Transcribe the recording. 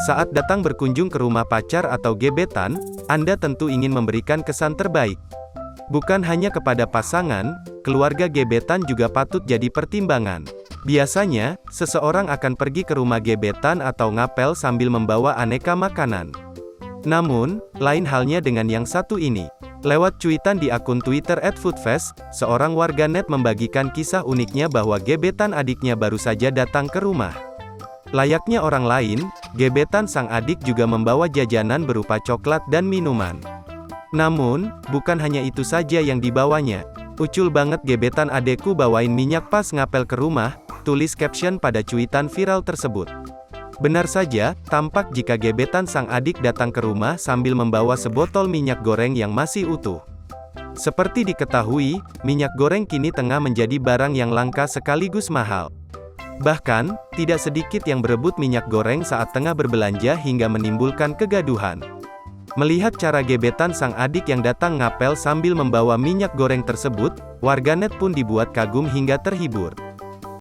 Saat datang berkunjung ke rumah pacar atau gebetan, Anda tentu ingin memberikan kesan terbaik. Bukan hanya kepada pasangan, keluarga gebetan juga patut jadi pertimbangan. Biasanya, seseorang akan pergi ke rumah gebetan atau ngapel sambil membawa aneka makanan. Namun, lain halnya dengan yang satu ini. Lewat cuitan di akun Twitter @foodfest, seorang warganet membagikan kisah uniknya bahwa gebetan adiknya baru saja datang ke rumah. Layaknya orang lain, gebetan sang adik juga membawa jajanan berupa coklat dan minuman. Namun, bukan hanya itu saja yang dibawanya. "Ucul banget gebetan adekku bawain minyak pas ngapel ke rumah," tulis caption pada cuitan viral tersebut. Benar saja, tampak jika gebetan sang adik datang ke rumah sambil membawa sebotol minyak goreng yang masih utuh. Seperti diketahui, minyak goreng kini tengah menjadi barang yang langka sekaligus mahal. Bahkan, tidak sedikit yang berebut minyak goreng saat tengah berbelanja hingga menimbulkan kegaduhan. Melihat cara gebetan sang adik yang datang ngapel sambil membawa minyak goreng tersebut, warganet pun dibuat kagum hingga terhibur.